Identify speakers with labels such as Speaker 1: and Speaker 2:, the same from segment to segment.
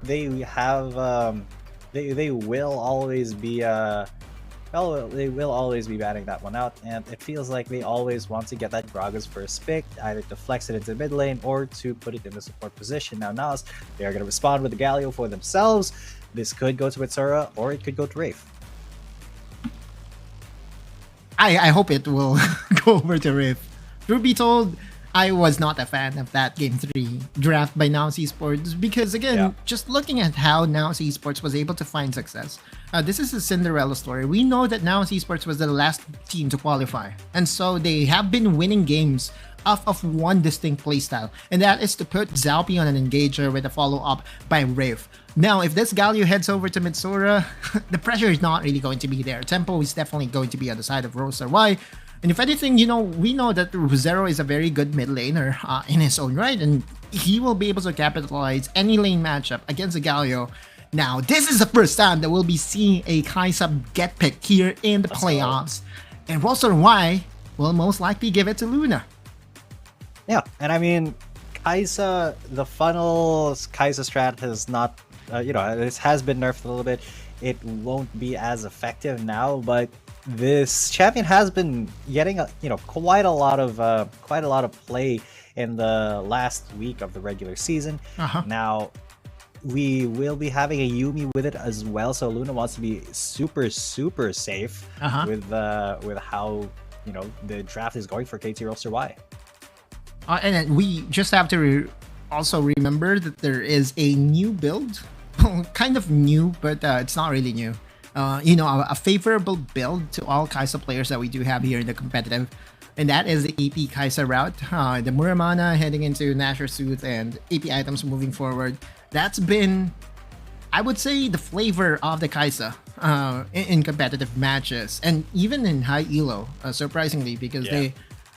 Speaker 1: they have they will always be they will always be batting that one out, and it feels like they always want to get that Gragas first pick, either to flex it into mid lane or to put it in the support position. Now NAOS, they are going to respond with the Galio for themselves. This could go to Mitsura or it could go to Wraith.
Speaker 2: I hope it will go over to Rift. Truth be told, I was not a fan of that Game 3 draft by NAOS eSports because, again, just looking at how NAOS eSports was able to find success, this is a Cinderella story. We know that NAOS eSports was the last team to qualify, and so they have been winning games off of one distinct playstyle, and that is to put Zalpi on an engager with a follow-up by Wraith. Now, if this Galio heads over to Mitsura, the pressure is not really going to be there. Tempo is definitely going to be on the side of WRL. And if anything, we know that Zero is a very good mid laner in his own right, and he will be able to capitalize any lane matchup against a Galio. Now, this is the first time that we'll be seeing a Kai'Sa get picked here in the playoffs, and WRL will most likely give it to Luna.
Speaker 1: Yeah, and I mean, Kai'Sa, the funnel Kai'Sa strat has not, this has been nerfed a little bit. It won't be as effective now, but this champion has been getting quite a lot of play in the last week of the regular season. Now we will be having a Yuumi with it as well, so Luna wants to be super safe with how the draft is going for KT.RY.
Speaker 2: And then we just have to also remember that there is a new build, kind of new, but it's not really new. A favorable build to all Kai'Sa players that we do have here in the competitive, and that is the AP Kai'Sa route. The Muramana heading into Nashor Sooth and AP items moving forward. That's been, I would say, the flavor of the Kai'Sa in competitive matches, and even in high elo, surprisingly, because they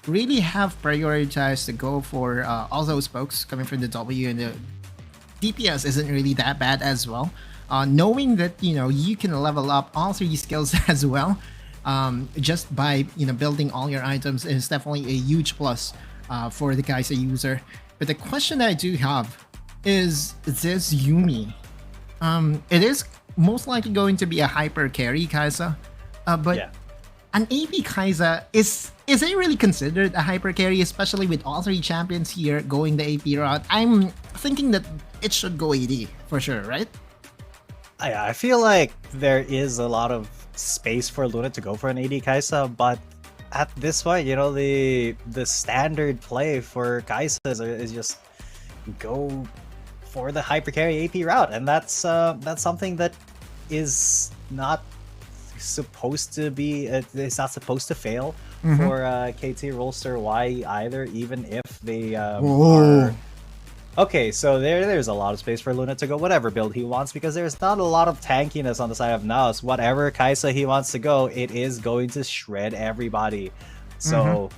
Speaker 2: really have prioritized to go for all those folks coming from the W, and the DPS isn't really that bad as well. Knowing that you can level up all three skills as well, just by building all your items is definitely a huge plus for the Kai'Sa user. But the question that I do have is this Yuumi. It is most likely going to be a hyper carry Kai'Sa, but an AP Kai'Sa is it really considered a hyper carry, especially with all three champions here going the AP route? I'm thinking that it should go AD for sure, right?
Speaker 1: I feel like there is a lot of space for Luna to go for an AD Kai'Sa, but at this point, the standard play for Kai'Sa is just go for the hyper carry AP route, and that's something that is not supposed to be. It's not supposed to fail for KT.RY either, even if they are. Okay, so there's a lot of space for Luna to go whatever build he wants, because there's not a lot of tankiness on the side of NAOS. Whatever Kai'Sa he wants to go, it is going to shred everybody. So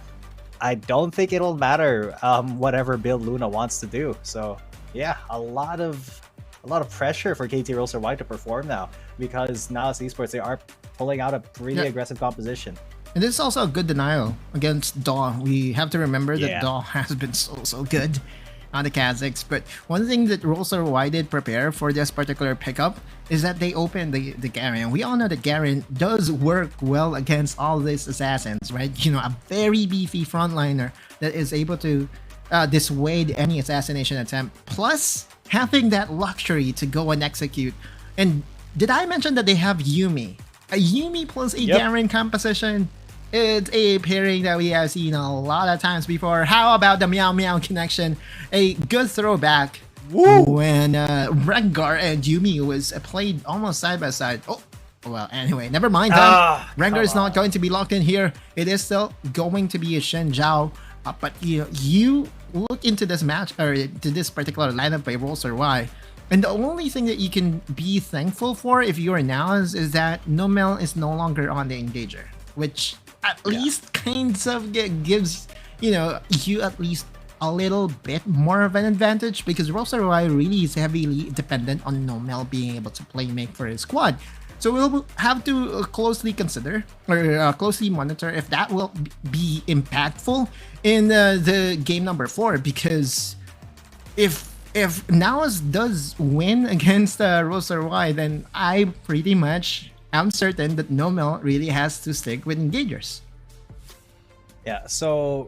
Speaker 1: I don't think it'll matter whatever build Luna wants to do. So yeah, a lot of pressure for KT.RY to perform now, because NAOS eSports, they are pulling out a pretty aggressive composition.
Speaker 2: And this is also a good denial against DAW. We have to remember that DAW has been so good on the Kazakhs, but one thing that WRL did prepare for this particular pickup is that they opened the Garen. We all know that Garen does work well against all these assassins, right? A very beefy frontliner that is able to dissuade any assassination attempt, plus having that luxury to go and execute. And did I mention that they have Yuumi? A Yuumi plus a Garen composition. It's a pairing that we have seen a lot of times before. How about the Meow Meow connection? A good throwback when Rengar and Yuumi was played almost side by side. Oh, well, anyway, never mind that. Rengar is not going to be locked in here. It is still going to be a Shen Zhao. But you look into this match, or to this particular lineup by WRL, and the only thing that you can be thankful for if you're NAOS is that Nomel is no longer on the engager, which at least kind of gives you at least a little bit more of an advantage, because WRL really is heavily dependent on Nomel being able to play make for his squad. So we'll have to closely consider or closely monitor if that will be impactful in the game number 4, because if if NAOS does win against Roller.Y, then I pretty much am certain that Nomel really has to stick with engagers.
Speaker 1: Yeah, so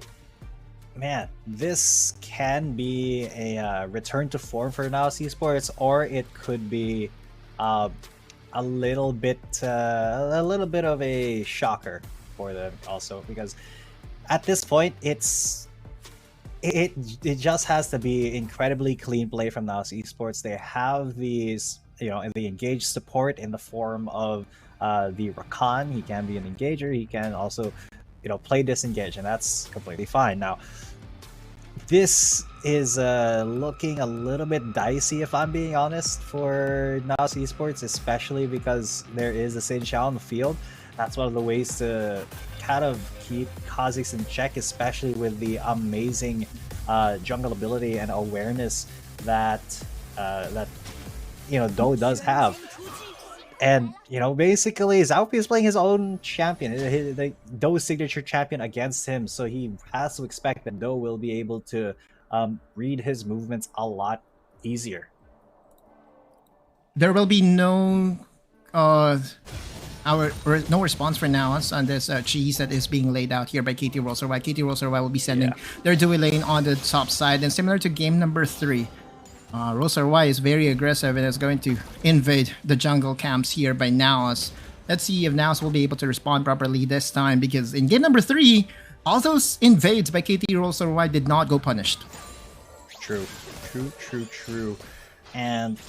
Speaker 1: man, this can be a return to form for NAOS eSports, or it could be a little bit of a shocker for them also, because at this point it just has to be incredibly clean play from NAOS eSports. They have these, the engaged support in the form of the Rakan. He can be an engager. He can also, play disengage, and that's completely fine. Now, this is looking a little bit dicey, if I'm being honest, for NAOS eSports, especially because there is a Xin Xiao on the field. That's one of the ways to kind of keep Kha'Zix in check, especially with the amazing jungle ability and awareness that Do does have. And basically Zaupi is playing his own champion, Do's signature champion against him, so he has to expect that Do will be able to read his movements a lot easier.
Speaker 2: There will be no response for NAOS on this cheese that is being laid out here by KT.RY. KT.RY will be sending their dual lane on the top side, and similar to game number 3, Roller.Y is very aggressive and is going to invade the jungle camps here by NAOS. Let's see if NAOS will be able to respond properly this time, because in game number 3, all those invades by KT.RY did not go punished.
Speaker 1: True. And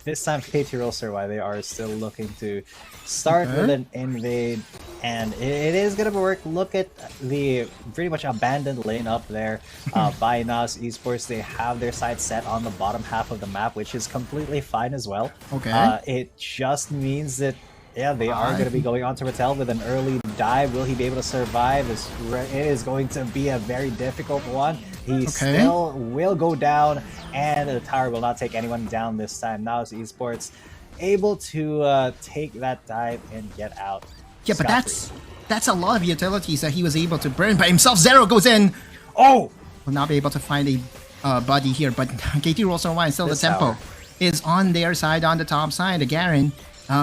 Speaker 1: this time KT.RY, they are still looking to start with an invade, and it is gonna work. Look at the pretty much abandoned lane up there by NAOS eSports. They have their side set on the bottom half of the map, which is completely fine as well. It just means that they are going to be going on to Rattel with an early dive. Will he be able to survive? It is going to be a very difficult one. He still will go down, and the tower will not take anyone down this time. NAOS eSports able to take that dive and get out.
Speaker 2: Yeah, but that's a lot of utilities that he was able to burn by himself. Zero goes in. Oh! Will not be able to find a buddy here, but KT.RY and still the tempo is on their side, on the top side. The Garen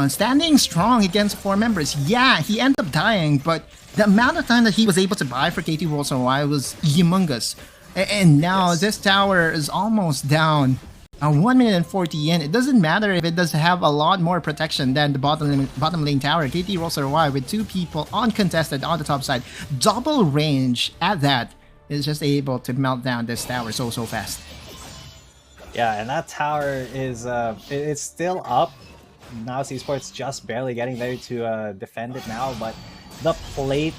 Speaker 2: standing strong against 4 members. Yeah, he ended up dying, but the amount of time that he was able to buy for KT.RY was humongous. And now this tower is almost down. 1 minute and 40 in. It doesn't matter if it does have a lot more protection than the bottom lane tower. KT.RY with 2 people uncontested on the top side. Double range at that is just able to melt down this tower so fast.
Speaker 1: Yeah, and that tower is it's still up. NAOS eSports just barely getting there to defend it now, but the plate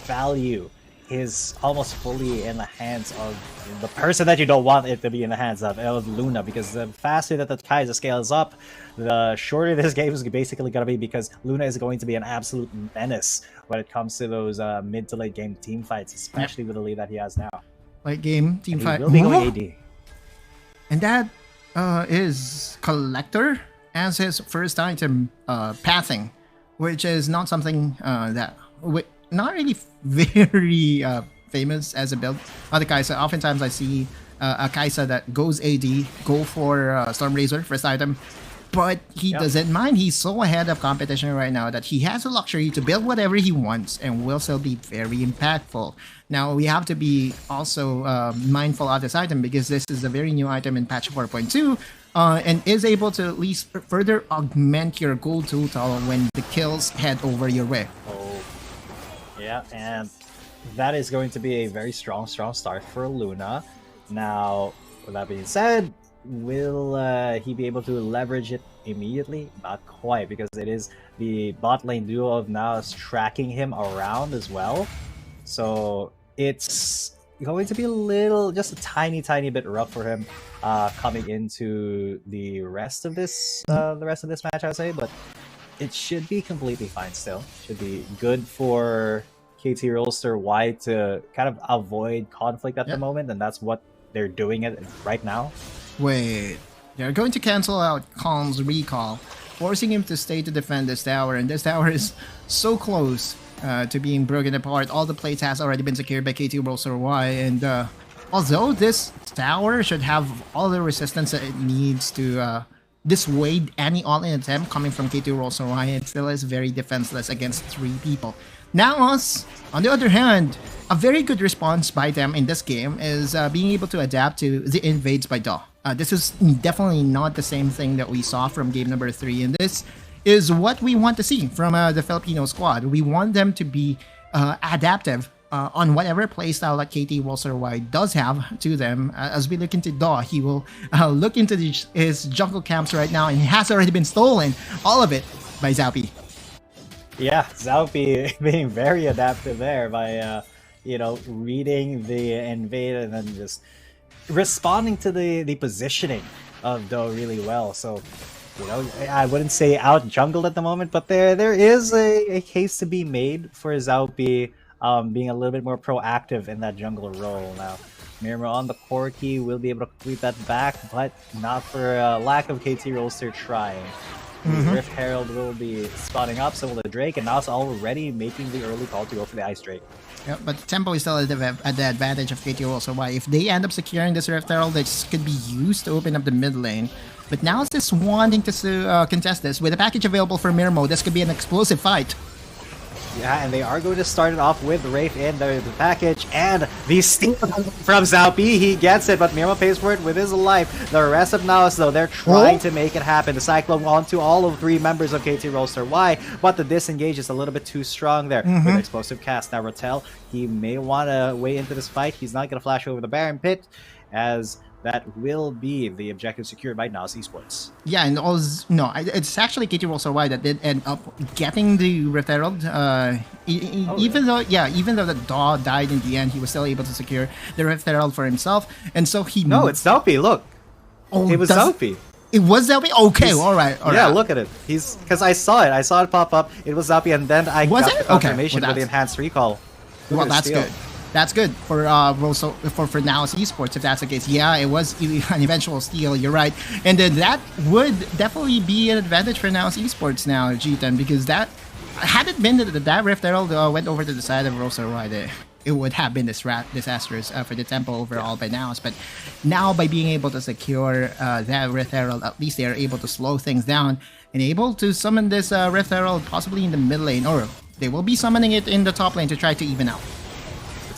Speaker 1: value is almost fully in the hands of the person that you don't want it to be in the hands of Luna, because the faster that the Kai'Sa scales up, the shorter this game is basically going to be, because Luna is going to be an absolute menace when it comes to those mid to late game team fights, especially with the lead that he has now.
Speaker 2: Late game team fight.
Speaker 1: He will be going AD.
Speaker 2: And that is Collector as his first item pathing, which is not something that... not really very famous as a build on the Kai'Sa. Oftentimes I see a Kai'Sa that goes AD, go for Storm Razor, first item, but he doesn't mind. He's so ahead of competition right now that he has the luxury to build whatever he wants and will still be very impactful. Now, we have to be also mindful of this item, because this is a very new item in patch 4.2, and is able to at least further augment your gold total when the kills head over your way.
Speaker 1: Yeah, and that is going to be a very strong start for Luna. Now, with that being said, will he be able to leverage it immediately? Not quite, because it is the bot lane duo of NAOS tracking him around as well. So it's going to be just a tiny bit rough for him coming into the rest of this match, I would say, but it should be completely fine still. Should be good for KT.RY to kind of avoid conflict at the moment, and that's what they're doing it right now.
Speaker 2: Wait, they're going to cancel out Calm's recall, forcing him to stay to defend this tower, and this tower is so close to being broken apart. All the plates has already been secured by KT.RY, and although this tower should have all the resistance that it needs to dissuade any all-in attempt coming from KT.RY. It still is very defenseless against 3 people. NAOS, on the other hand, a very good response by them in this game is being able to adapt to the invades by DAW. This is definitely not the same thing that we saw from game number 3, and this is what we want to see from the Filipino squad. We want them to be adaptive on whatever playstyle that KT.RY does have to them. As we look into DAW, he will look into his jungle camps right now, and he has already been stolen, all of it, by Zaupi.
Speaker 1: Yeah, Zaupi being very adaptive there by, you know, reading the invade and then just responding to the positioning of DAW really well. So, you know, I wouldn't say out jungled at the moment, but there is a case to be made for Zaupi being a little bit more proactive in that jungler role. Now, Mirmo on the Corki will be able to complete that back, but not for lack of KT Roaster trying. Rift Herald will be spotting up, so will the Drake, and now it's already making the early call to go for the Ice Drake.
Speaker 2: Yeah, but Tempo is still at the advantage of KT.RY. If they end up securing this Rift Herald, this could be used to open up the mid lane. But now it's just wanting to contest this. With a package available for Mirmo, this could be an explosive fight.
Speaker 1: Yeah, and they are going to start it off with Wraith in the package, and the steal from Zaupi, he gets it, but Mirmo pays for it with his life. The rest of NAOS, though, they're trying to make it happen. The Cyclone onto all of 3 members of KT.RY, but the disengage is a little bit too strong there with explosive cast. Now, Rattel, he may want to weigh into this fight. He's not going to flash over the Baron Pit, as that will be the objective secured by NAOS eSports.
Speaker 2: Yeah, and also, no, it's actually KT.RY that did end up getting the Rift Herald. Even though the DAW died in the end, he was still able to secure the Rift Herald for himself. And so he...
Speaker 1: No, it's Zaupi, look.
Speaker 2: Oh,
Speaker 1: it was Zaupi.
Speaker 2: It was Zaupi? Okay, all right.
Speaker 1: Yeah, look at it. Because I saw it pop up. It was Zaupi, and then I got the confirmation with the enhanced recall.
Speaker 2: Well, that's good. That's good for NAOS eSports if that's the case. Yeah, it was an eventual steal. You're right, and then that would definitely be an advantage for NAOS eSports now, G10, because that had it been that Rift Herald went over to the side of WRL, it would have been disastrous for the tempo overall by NAOS. But now by being able to secure that Rift Herald, at least they are able to slow things down and able to summon this Rift Herald possibly in the mid lane, or they will be summoning it in the top lane to try to even out.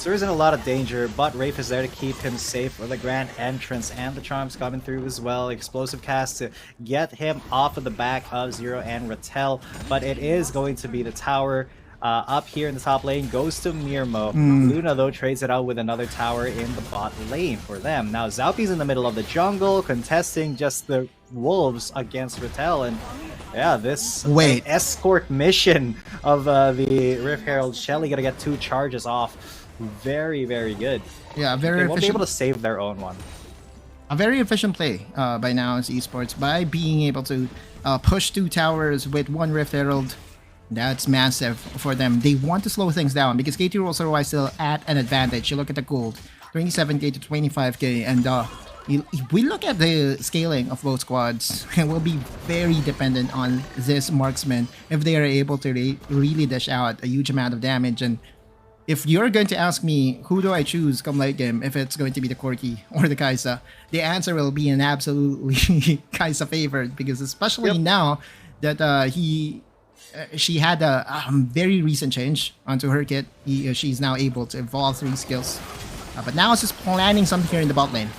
Speaker 1: There isn't a lot of danger, but Wraith is there to keep him safe for the grand entrance, and the charms coming through as well. Explosive cast to get him off of the back of Zero and Rattel, but it is going to be the tower up here in the top lane. Goes to Mirmo. Luna, though, trades it out with another tower in the bot lane for them. Now, Zaupi's in the middle of the jungle, contesting just the wolves against Rattel, and yeah, this escort mission of the Rift Herald Shelly gonna get 2 charges off. Very, very good.
Speaker 2: Yeah, very
Speaker 1: they
Speaker 2: efficient.
Speaker 1: won't be able to save their own one.
Speaker 2: A very efficient play by NAOS eSports by being able to push 2 towers with 1 Rift Herald. That's massive for them. They want to slow things down because KT.RY is still at an advantage. You look at the gold, 27k to 25k, and we look at the scaling of both squads, and will be very dependent on this marksman if they are able to really dish out a huge amount of damage. And if you're going to ask me, who do I choose come late game, if it's going to be the Corki or the Kai'Sa, the answer will be an absolutely Kai'Sa favored, because especially now that she had a very recent change onto her kit, she's now able to evolve 3 skills. But now it's just planning something here in the bot lane.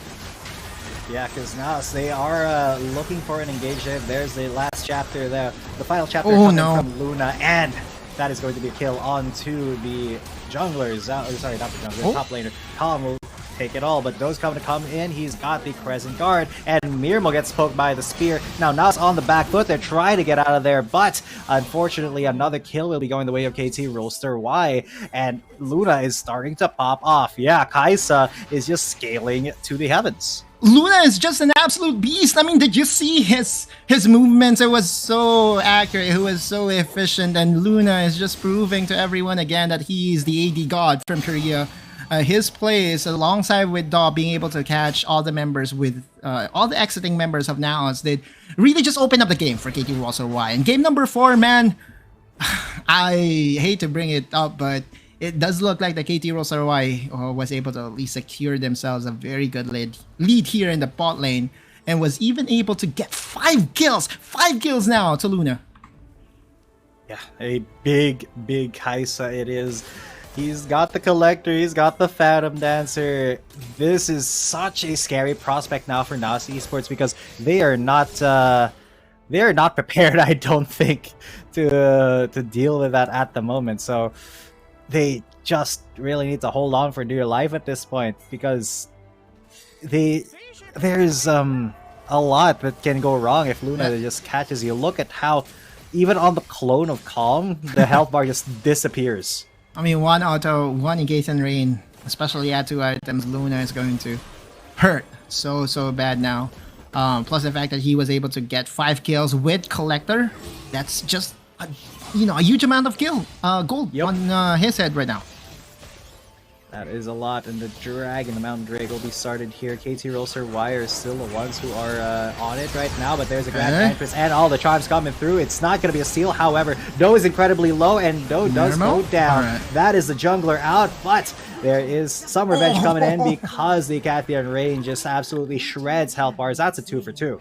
Speaker 1: Yeah, because now they are looking for an engagement. There's the last chapter there, the final chapter coming from Luna, and that is going to be a kill onto the junglers. Sorry, not the junglers, top laner. Colin will take it all, but those coming to come in, he's got the Crescent Guard, and Mirmo gets poked by the spear. Now NAOS on the back foot, they're trying to get out of there, but unfortunately another kill will be going the way of KT.RY, and Luna is starting to pop off. Yeah, Kai'Sa is just scaling to the heavens.
Speaker 2: Luna is just an absolute beast. I mean, did you see his movements? It was so accurate. He was so efficient, and Luna is just proving to everyone again that he is the AD god from Korea. His plays, alongside with DAW being able to catch all the members with all the exiting members of NAOS, did really just open up the game for KT.RY. And game number 4, man, I hate to bring it up, but it does look like the KT.RY was able to at least secure themselves a very good lead here in the bot lane, and was even able to get 5 kills. 5 kills now to Luna.
Speaker 1: Yeah, a big Kaisa it is. He's got the Collector, he's got the Phantom Dancer. This is such a scary prospect now for NAOS eSports because they are not prepared, I don't think, to deal with that at the moment. So they just really need to hold on for dear life at this point because there's a lot that can go wrong if Luna just catches you. Look at how even on the clone of Calm, the health bar just disappears.
Speaker 2: I mean, 1 auto, 1 engage and rain, especially at 2 items, Luna is going to hurt so bad now. Plus the fact that he was able to get 5 kills with Collector, that's just a huge amount of gold on his head right now.
Speaker 1: That is a lot, and the Dragon, the Mountain Drake will be started here. KT.RY are still the ones who are on it right now, but there's a Grand Entrance and all the charms coming through. It's not going to be a steal, however. Do is incredibly low, and Do does go down. Right. That is the jungler out, but there is some revenge coming in because the KT.RY just absolutely shreds health bars. That's a 2 for 2.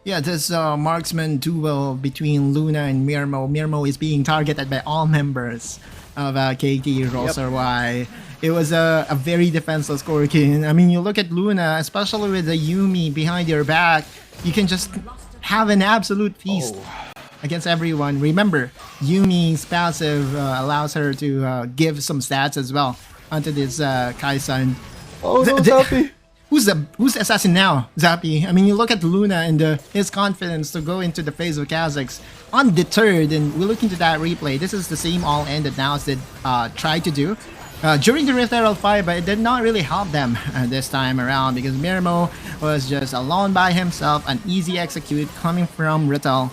Speaker 2: Yeah, this marksman duel between Luna and Mirmo. Mirmo is being targeted by all members of KT.RY. It was a very defenseless core king. I mean, you look at Luna, especially with the Yuumi behind your back, you can just have an absolute feast against everyone. Remember, Yumi's passive allows her to give some stats as well onto this Kaisa.
Speaker 1: Zappy!
Speaker 2: Who's the assassin now? Zappy. I mean, you look at Luna and his confidence to go into the phase of Kazakhs undeterred, and we look into that replay. This is the same all-in that NAOS did try to do during the Rift Herald fight, but it did not really help them this time around because Mirmo was just alone by himself, an easy execute coming from Rital.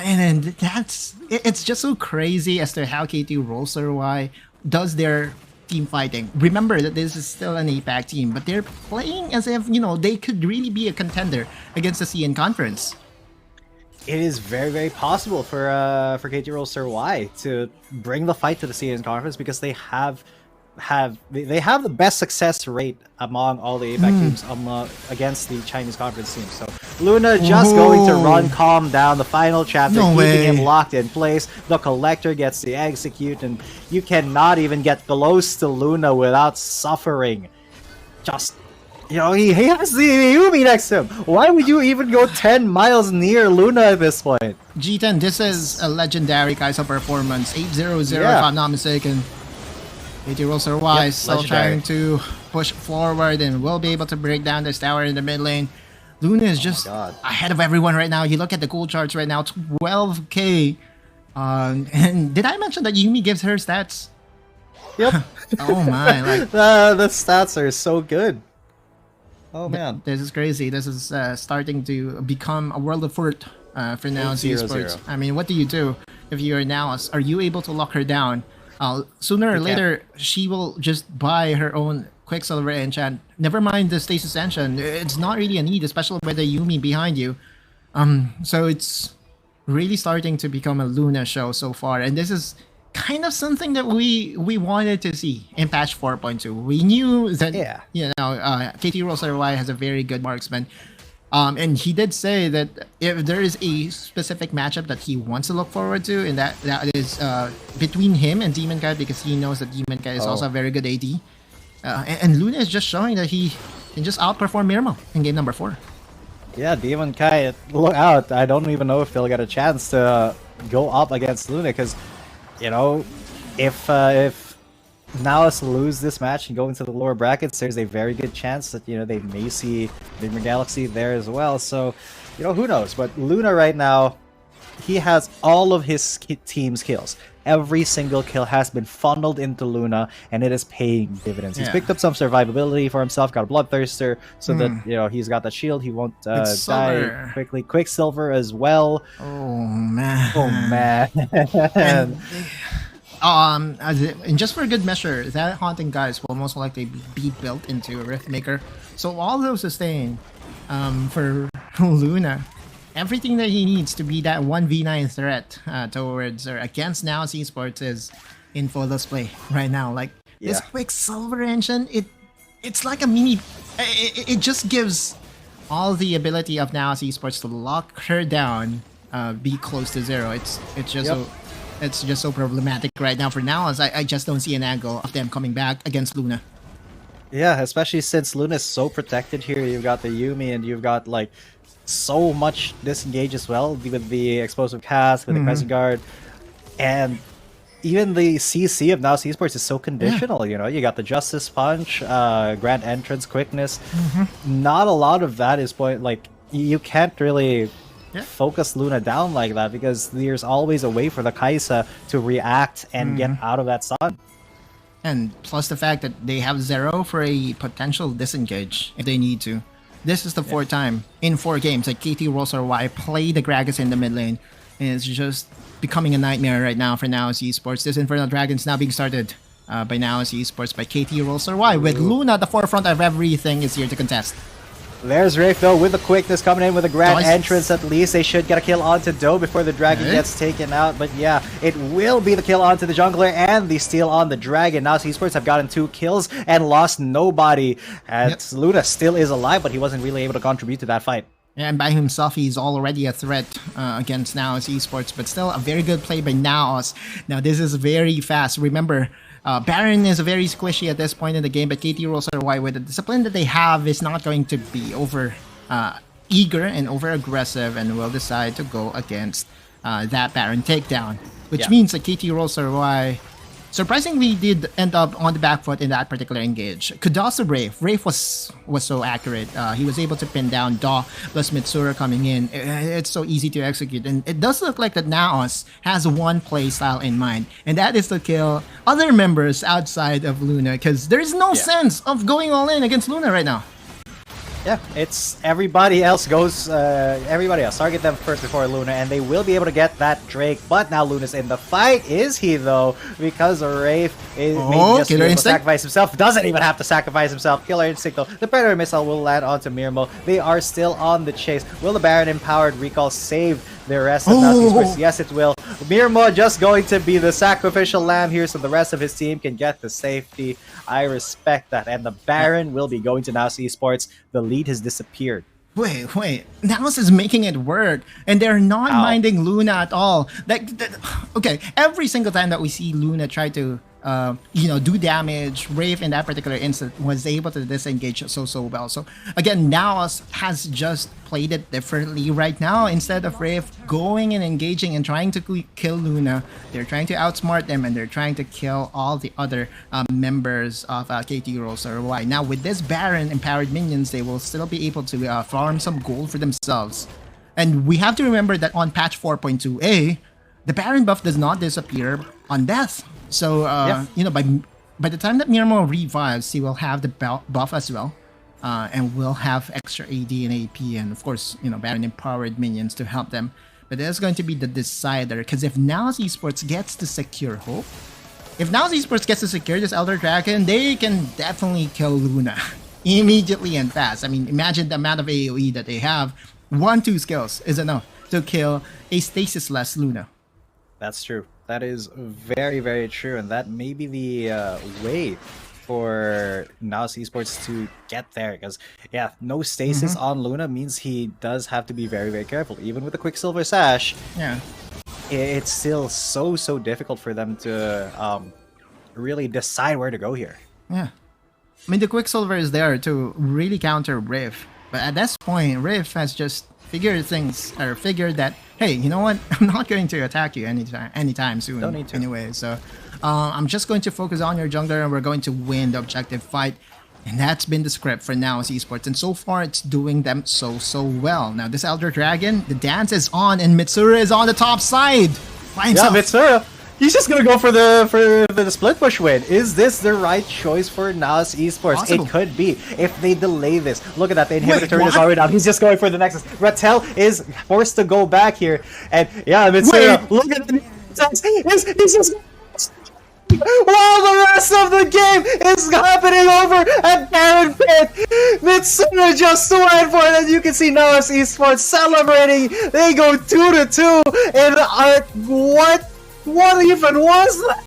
Speaker 2: And it's just so crazy as to how KT.RY does their team fighting. Remember that this is still an APAC team, but they're playing as if, they could really be a contender against the CN Conference.
Speaker 1: It is very possible for KT.RY to bring the fight to the CN Conference because they have the best success rate among all the APAC teams against the Chinese Conference teams. So Luna just going to run Calm down the final chapter, keeping him locked in place. The Collector gets the execute, and you cannot even get close to Luna without suffering. Just, he has the Yuumi next to him. Why would you even go 10 miles near Luna at this point?
Speaker 2: G10, this is a legendary Kaisa performance. 8-0-0 if I'm not mistaken. KT.RY still trying to push forward and will be able to break down this tower in the mid lane. Luna is just ahead of everyone right now. You look at the gold charts right now, 12k. And did I mention that Yuumi gives her stats?
Speaker 1: Yep.
Speaker 2: Oh my.
Speaker 1: The stats are so good. Oh man.
Speaker 2: This is crazy. This is starting to become a world of fort for NAOS eSports. I mean, what do you do if you're NAOS? Are you able to lock her down? Sooner or later, she will just buy her own Quicksilver enchant. Never mind the Stasis Enchant. It's not really a need, especially with the Yuumi behind you. So it's really starting to become a Luna show so far. And this is kind of something that we wanted to see in patch 4.2. We knew that, KT.RY has a very good marksman. And he did say that if there is a specific matchup that he wants to look forward to, and that is between him and Demon Cat, because he knows that Demon Cat is also a very good AD. And Luna is just showing that he can just outperform Mirmo in game number 4.
Speaker 1: Yeah, Demon Kai, look out. I don't even know if they'll get a chance to go up against Luna, because, if NAOS lose this match and go into the lower brackets, there's a very good chance that, they may see Bigmer Galaxy there as well. So, who knows? But Luna right now, he has all of his team's kills. Every single kill has been funneled into Luna, and it is paying dividends. He's picked up some survivability for himself, got a Bloodthirster, so that, he's got that shield. He won't die quickly. Quicksilver as well.
Speaker 2: Oh, man.
Speaker 1: Oh, man.
Speaker 2: And just for a good measure, that Haunting Guys will most likely be built into a Riftmaker. So all those sustain for Luna. Everything that he needs to be that 1v9 threat towards or against NAOS eSports is in full display right now. Like this
Speaker 1: Yeah.
Speaker 2: Quicksilver engine, it's like a mini. It just gives all the ability of NAOS eSports to lock her down, be close to zero. It's just
Speaker 1: Yep.
Speaker 2: so. It's just so problematic right now for NAOS. I just don't see an angle of them coming back against Luna.
Speaker 1: Yeah, especially since Luna's so protected here. You've got the Yuumi and you've got like so much disengage as well with the explosive cast, with the Crescent Guard, and even the CC of NAOS eSports is so conditional. You know, you got the Justice Punch, Grand Entrance, Quickness. Not a lot of that is like you can't really focus Luna down like that because there's always a way for the Kai'Sa to react and get out of that stun.
Speaker 2: And plus the fact that they have zero for a potential disengage if they need to. This is the fourth time in 4 games that KT.RY play the Gragas in the mid lane. And it's just becoming a nightmare right now for NAOS eSports. This Infernal Dragon's now being started by NAOS eSports by KT.RY with Luna at the forefront of everything is here to contest.
Speaker 1: There's Wraith though with the quickness coming in with a grand entrance. At least they should get a kill onto Doe before the dragon gets taken out. But yeah, it will be the kill onto the jungler and the steal on the dragon. Now eSports have gotten 2 kills and lost nobody. As Luna still is alive, but he wasn't really able to contribute to that fight.
Speaker 2: And by himself, he's already a threat against NAOS eSports, but still a very good play by NAOS. Now this is very fast. Remember, Baron is very squishy at this point in the game, but KT.RY with the discipline that they have is not going to be over eager and over aggressive and will decide to go against that Baron takedown, which means that KT.RY surprisingly did end up on the back foot in that particular engage. Kudos to Wraith. Wraith was so accurate. He was able to pin down Daw plus Mitsura coming in. It's so easy to execute. And it does look like that NAOS has one play style in mind. And that is to kill other members outside of Luna. Because there's no sense of going all in against Luna right now.
Speaker 1: Yeah, it's everybody else goes, everybody else. Target them first before Luna, and they will be able to get that Drake. But now Luna's in the fight. Is he, though? Because Wraith is maybe just able to sacrifice himself. Doesn't even have to sacrifice himself. Killer Instinct, though. The Predator Missile will land onto Mirmo. They are still on the chase. Will the Baron Empowered Recall save the rest of NAOS eSports? Yes, it will. Mirmo just going to be the sacrificial lamb here so the rest of his team can get the safety. I respect that. And the Baron will be going to NAOS eSports. The lead has disappeared.
Speaker 2: Wait. NAOS is making it work, and they're not minding Luna at all. Okay, every single time that we see Luna try to, do damage, Wraith in that particular instant was able to disengage so well. So again, NAOS has just played it differently right now. Instead of Wraith going and engaging and trying to kill Luna, they're trying to outsmart them and they're trying to kill all the other members of KT.RY. Now with this Baron empowered minions, they will still be able to farm some gold for themselves. And we have to remember that on patch 4.2a, the Baron buff does not disappear on death. So, by the time that Mirmo revives, he will have the buff as well. And will have extra AD and AP and, of course, Baron empowered minions to help them. But that's going to be the decider. Because if NAOS eSports gets to secure Hope, if NAOS eSports gets to secure this Elder Dragon, they can definitely kill Luna immediately and fast. I mean, imagine the amount of AoE that they have. 1-2 skills is enough to kill a stasis-less Luna.
Speaker 1: That's true. That is very, very true, and that may be the way for NAOS eSports to get there, because no stasis on Luna means he does have to be very, very careful. Even with the Quicksilver Sash, it's still so difficult for them to really decide where to go here.
Speaker 2: Yeah, I mean, the Quicksilver is there to really counter Riff, but at this point, Riff has just figured that, hey, you know what? I'm not going to attack you anytime soon.
Speaker 1: Don't need to.
Speaker 2: Anyway, so I'm just going to focus on your jungler and we're going to win the objective fight. And that's been the script for NAOS eSports. And so far, it's doing them so well. Now, this Elder Dragon, the dance is on and Mitsura is on the top side.
Speaker 1: Yeah, Mitsura. He's just gonna go for the split push win. Is this the right choice for NAOS eSports? Possible. It could be if they delay this. Look at that, the inhibitor turret is already down. He's just going for the Nexus. Rattel is forced to go back here, and Mitsura, look at the he's just while the rest of the game is happening over at Baron Pit. Mitsura just went for it, and you can see NAOS eSports celebrating. They go 2-2, and what even was that?